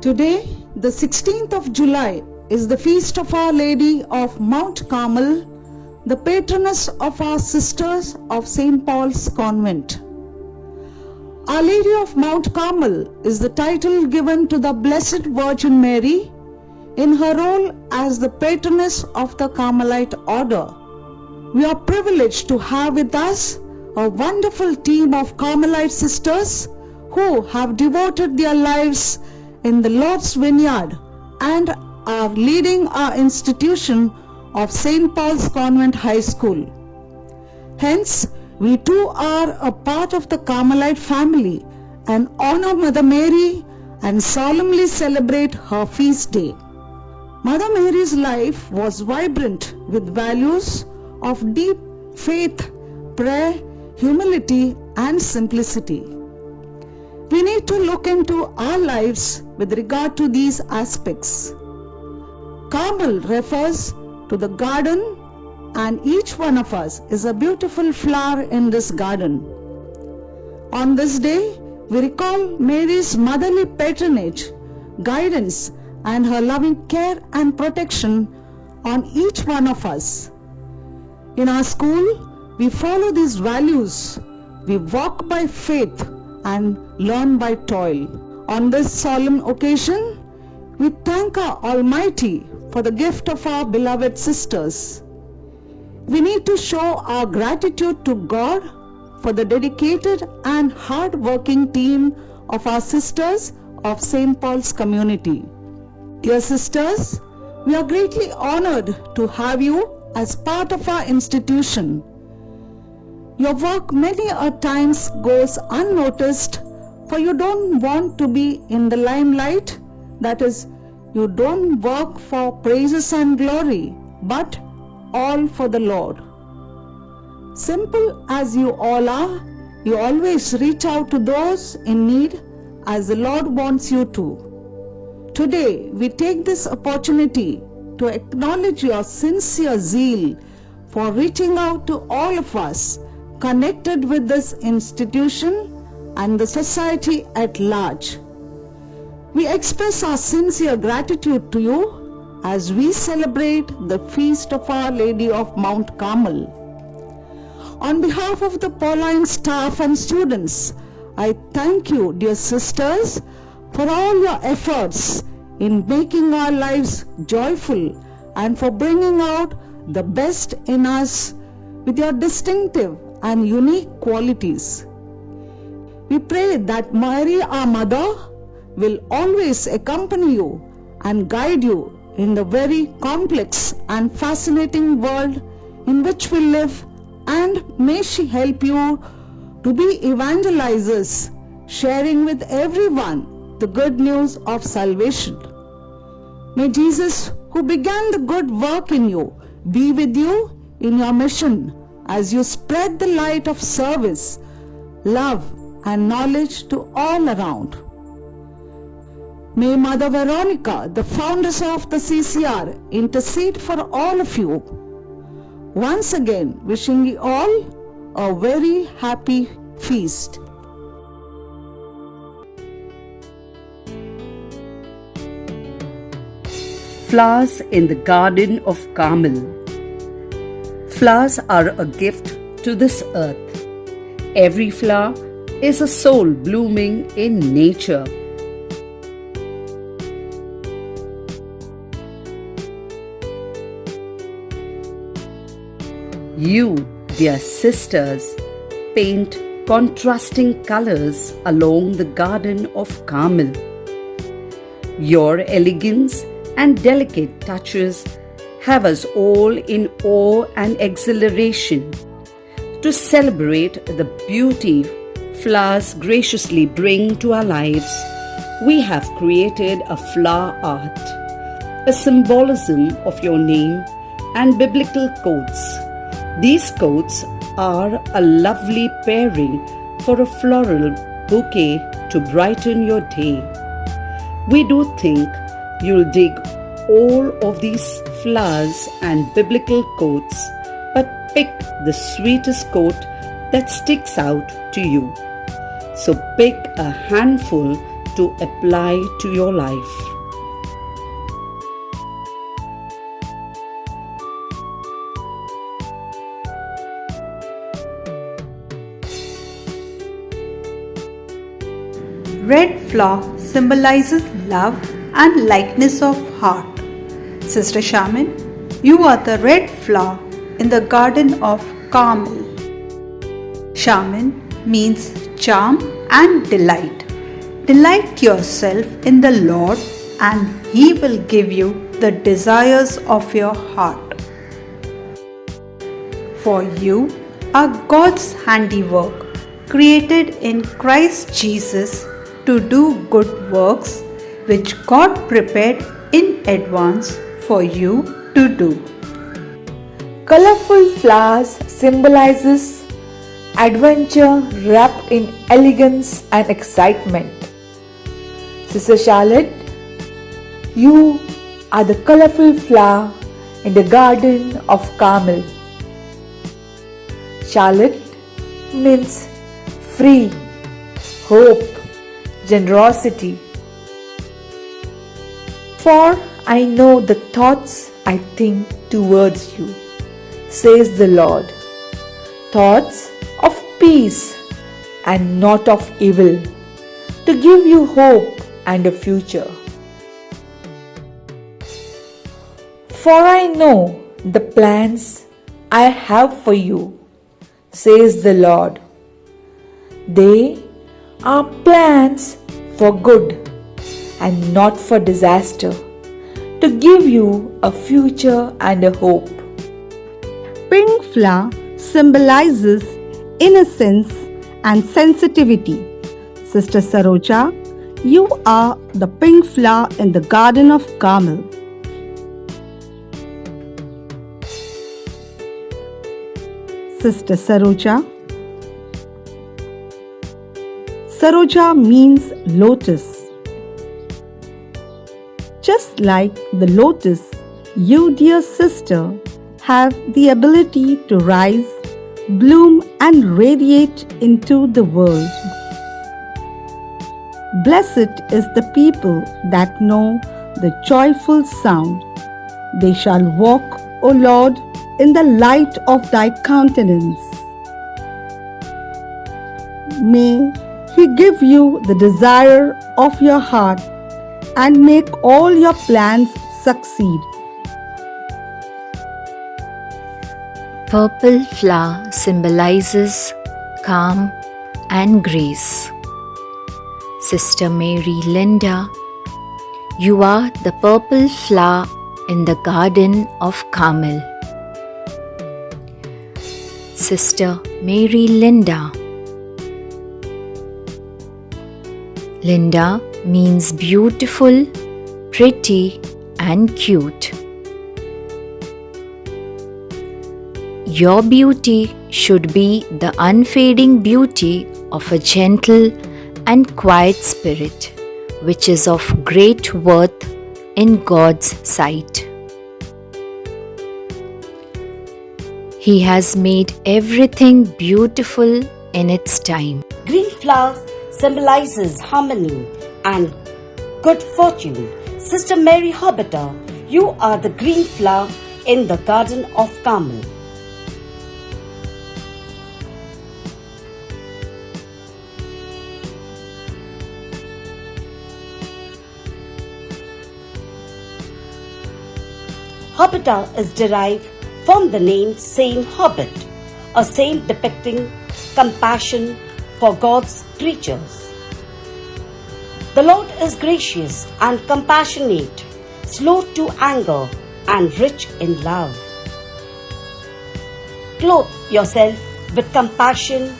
Today, the 16th of July, is the feast of Our Lady of Mount Carmel, the patroness of our sisters of St. Paul's Convent. Our Lady of Mount Carmel is the title given to the Blessed Virgin Mary in her role as the patroness of the Carmelite order. We are privileged to have with us a wonderful team of Carmelite sisters who have devoted their lives in the Lord's vineyard and are leading our institution of St. Paul's Convent High School. Hence, we too are a part of the Carmelite family and honor Mother Mary and solemnly celebrate her feast day. Mother Mary's life was vibrant with values of deep faith, prayer, humility, and simplicity. We need to look into our lives with regard to these aspects. Carmel refers to the garden, and each one of us is a beautiful flower in this garden. On this day, we recall Mary's motherly patronage, guidance, and her loving care and protection on each one of us. In our school, we follow these values. We walk by faith and learn by toil. On this solemn occasion, we thank our Almighty for the gift of our beloved sisters. We need to show our gratitude to God for the dedicated and hard-working team of our sisters of St. Paul's community. Dear sisters, we are greatly honored to have you as part of our institution. Your work many a times goes unnoticed, for you don't want to be in the limelight. That is, you don't work for praises and glory, but all for the Lord. Simple as you all are, you always reach out to those in need as the Lord wants you to. Today, we take this opportunity to acknowledge your sincere zeal for reaching out to all of us connected with this institution and the society at large. We express our sincere gratitude to you as we celebrate the feast of Our Lady of Mount Carmel. On behalf of the Pauline staff and students, I thank you, dear sisters, for all your efforts in making our lives joyful and for bringing out the best in us with your distinctive and unique qualities. We pray that Mary, our Mother, will always accompany you and guide you in the very complex and fascinating world in which we live, and may she help you to be evangelizers, sharing with everyone the good news of salvation. May Jesus, who began the good work in you, be with you in your mission as you spread the light of service, love, and knowledge to all around. May Mother Veronica, the founders of the CCR, intercede for all of you. Once again, wishing you all a very happy feast. Flowers in the Garden of Carmel. Flowers are a gift to this earth. Every flower is a soul blooming in nature. You, dear sisters, paint contrasting colors along the Garden of Carmel. Your elegance and delicate touches have us all in awe and exhilaration. To celebrate the beauty flowers graciously bring to our lives, we have created a flower art, a symbolism of your name and biblical quotes. These quotes are a lovely pairing for a floral bouquet to brighten your day. We do think you'll dig all of these flowers and biblical quotes, but pick the sweetest quote that sticks out to you. So pick a handful to apply to your life. Red flower symbolizes love and lightness of heart. Sister Shaman, you are the red flower in the garden of Carmel. Shaman means charm and delight. Delight yourself in the Lord and He will give you the desires of your heart. For you are God's handiwork, created in Christ Jesus to do good works which God prepared in advance for you to do. Colorful flowers symbolizes adventure wrapped in elegance and excitement. Sister Charlotte, you are the colorful flower in the garden of Carmel. Charlotte means free, hope, generosity. For I know the thoughts I think towards you, says the Lord, thoughts of peace and not of evil, to give you hope and a future. For I know the plans I have for you, says the Lord. They are plans for good and not for disaster, to give you a future and a hope. Pink flower symbolizes innocence and sensitivity. Sister Saroja, you are the pink flower in the garden of Carmel. Sister Saroja. Saroja means lotus. Just like the lotus, you, dear sister, have the ability to rise, bloom, and radiate into the world. Blessed is the people that know the joyful sound. They shall walk, O Lord, in the light of thy countenance. May He give you the desire of your heart and make all your plans succeed. Purple flower symbolizes calm and grace. Sister Mary Linda, you are the purple flower in the garden of Carmel. Sister Mary Linda. Linda means beautiful, pretty, and cute. Your beauty should be the unfading beauty of a gentle and quiet spirit, which is of great worth in God's sight. He has made everything beautiful in its time. Green flowers symbolizes harmony and good fortune. Sister Mary Hobbiter, you are the green flower in the garden of Carmel. Hobbiter is derived from the name Saint Hobbit, a saint depicting compassion for God's creatures. The Lord is gracious and compassionate, slow to anger and rich in love. Clothe yourself with compassion,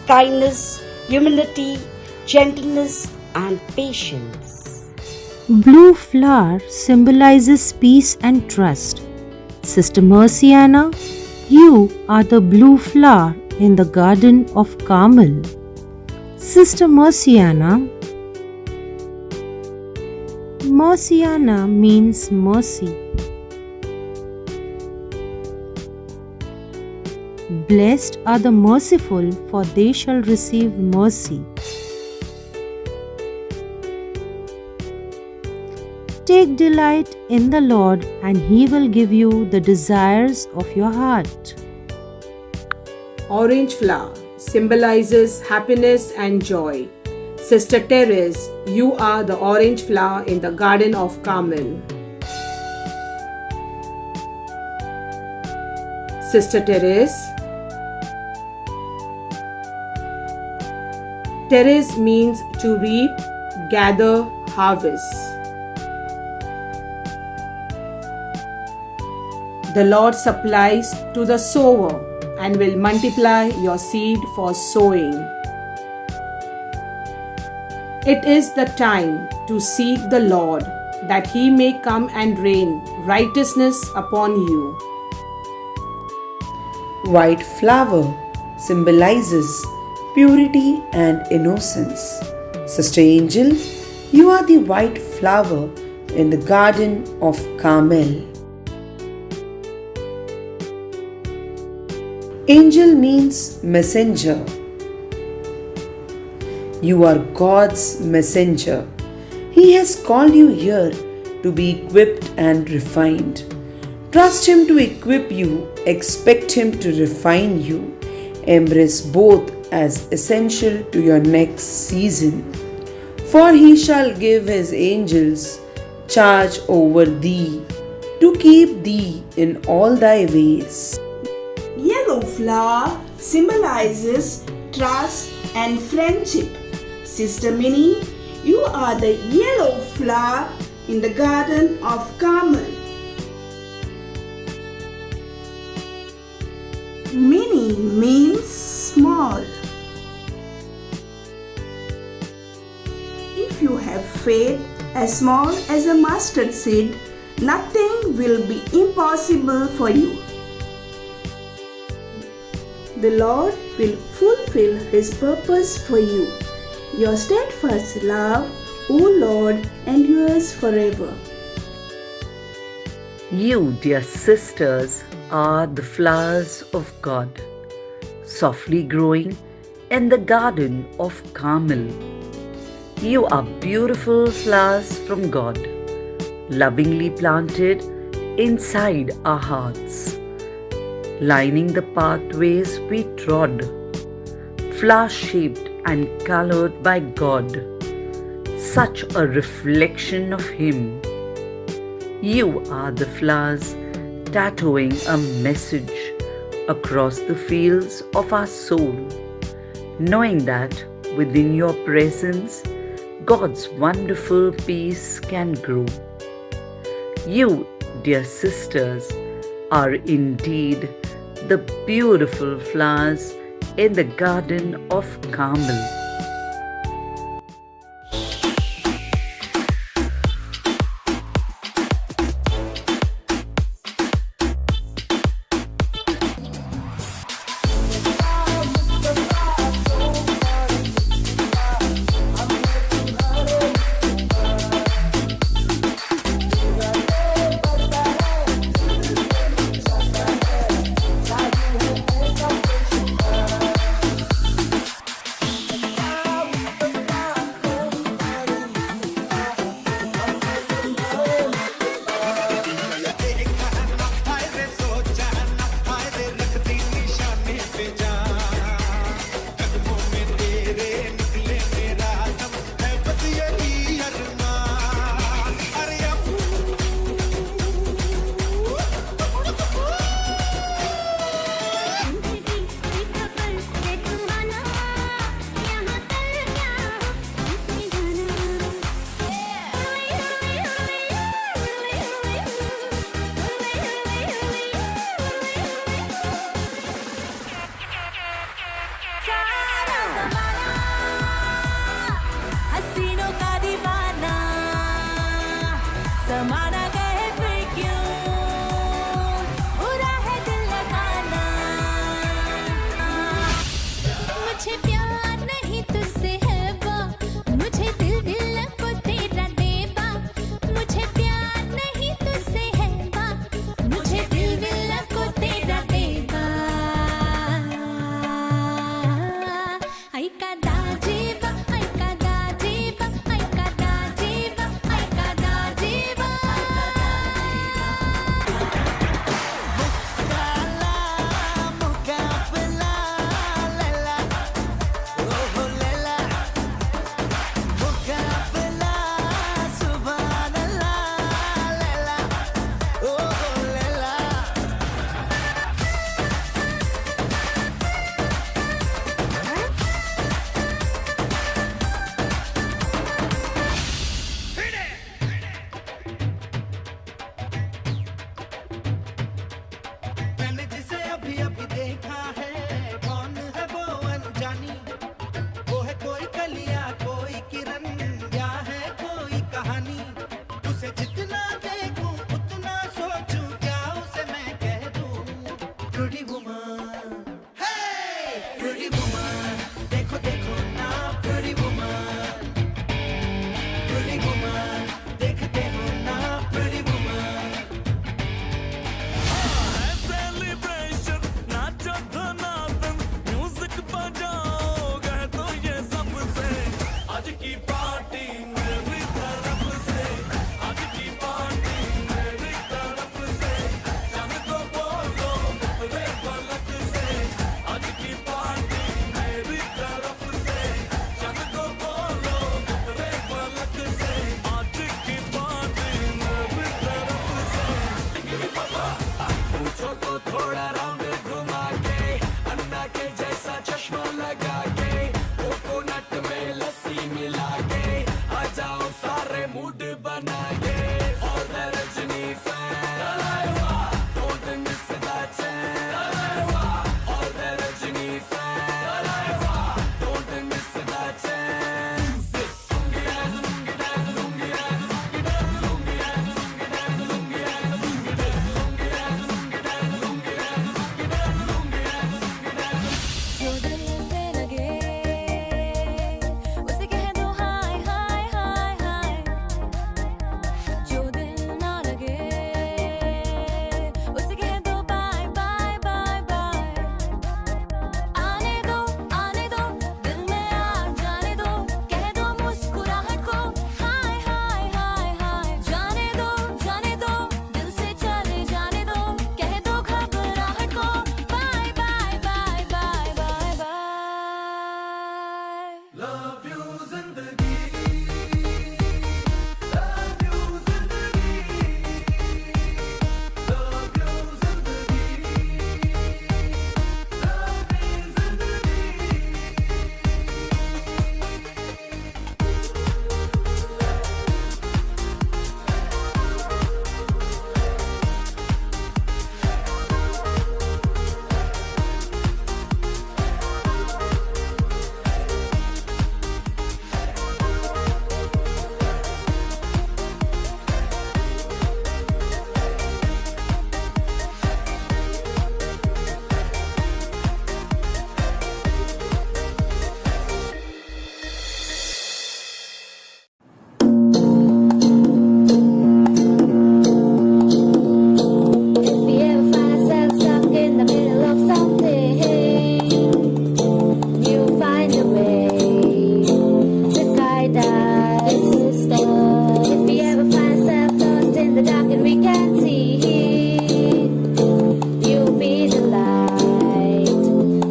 kindness, humility, gentleness, and patience. Blue flower symbolizes peace and trust. Sister Merciana, you are the blue flower in the garden of Carmel. Sister Merciana. Merciana means mercy. Blessed are the merciful, for they shall receive mercy. Take delight in the Lord, and He will give you the desires of your heart. Orange flower symbolizes happiness and joy. Sister Therese, you are the orange flower in the Garden of Carmel. Sister Therese. Therese means to reap, gather, harvest. The Lord supplies to the sower and will multiply your seed for sowing. It is the time to seek the Lord, that He may come and rain righteousness upon you. White flower symbolizes purity and innocence. Sister Angel, you are the white flower in the Garden of Carmel. Angel means messenger. You are God's messenger. He has called you here to be equipped and refined. Trust Him to equip you, expect Him to refine you. Embrace both as essential to your next season. For He shall give His angels charge over thee, to keep thee in all thy ways. Yellow flower symbolizes trust and friendship. Sister Minnie, you are the yellow flower in the Garden of Carmel. Minnie means small. If you have faith as small as a mustard seed, nothing will be impossible for you. The Lord will fulfill His purpose for you. Your steadfast love, O Lord, endures forever. You, dear sisters, are the flowers of God, softly growing in the Garden of Carmel. You are beautiful flowers from God, lovingly planted inside our hearts, lining the pathways we trod, flower-shaped and colored by God, such a reflection of Him. You are the flowers tattooing a message across the fields of our soul, knowing that within your presence, God's wonderful peace can grow. You, dear sisters, are indeed the beautiful flowers in the Garden of Carmel. उसे जितना देखूं उतना सोचूं, क्या उसे मैं कह दूं। Pretty woman, hey, pretty woman, देखो देखो ना pretty woman, pretty woman, देखते हो ना pretty woman। सेलिब्रेशन नाचो धनातन म्यूजिक बजाओ गए तो ये सबसे आज की पार्टी मेरी तरफ से, आज की पार्टी मेरी तरफ से, चांद को बोलो रे पलक से, आज की पार्टी मेरी तरफ से, चांद को बोलो रे पलक से, आज की पार्टी मेरी तरफ से। पूछो तो थोड़ा राउंड घुमा के, अन्ना के जैसा चश्मा लगा के, कोकोनट में लस्सी मिला के, आ जाओ सारे मूड बना के। और the Rajni fan, don't miss that chance। और the Rajni fan, don't miss that chance। Lungi dance, lungi dance, lungi dance, lungi dance, lungi dance, lungi dance, lungi dance, lungi dance, lungi dance, lungi dance, lungi dance, lungi dance, lungi dance, lungi dance। जो दिल से लगे उसे कह दो हाय हाय हाय हाय, जो दिल ना लगे उसे कह दो बाय बाय बाय बाय। आने दो दिल में आग जाने दो, कह दो मुस्कुराहट को हाय हाय हाय हाय। जाने दो दिल से चले जाने दो, कह दो घबराहट को bye bye bye bye bye bye. Love you जिंदगी, love you जिंदगी, love you जिंदगी, love me जिंदगी। If we ever find ourselves stuck in the middle of something, you find a way to guide us, sister. If we ever find ourselves lost in the dark and we can't see, you'll be the light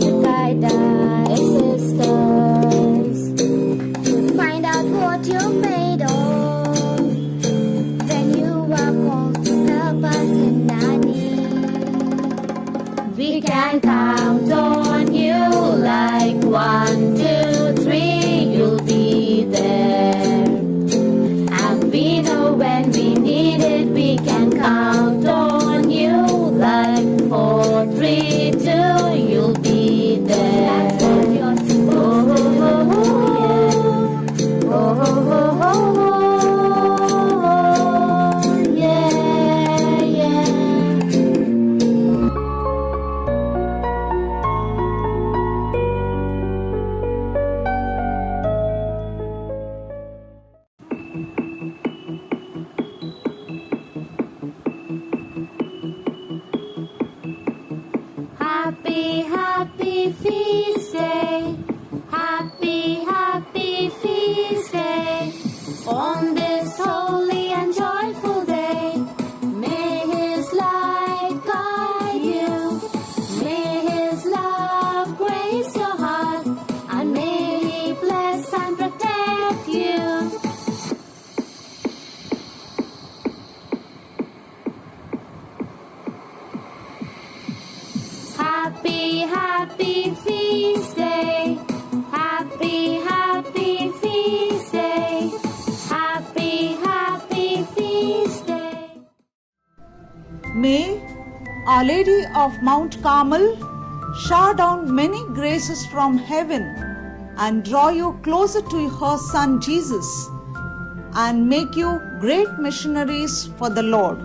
to guide us, sisters. To find out what you're made of, then you are called to help us in our need. We can count on you like 1, 2, 3, you'll be there. And we know when we need it, we can count on you like 4, 3, 2, you'll be there. That's what you're supposed to do. Oh, oh, oh, oh, oh, yeah, yeah. Happy, happy feast day. Happy, happy feast day. On this holy and joyful day, may His light guide you. May His love grace your heart, and may He bless and protect you. Happy, happy feast day. Happy, happy feast day. Happy, happy feast day. May Our Lady of Mount Carmel shower down many graces from heaven and draw you closer to her Son Jesus. and make you great missionaries for the Lord.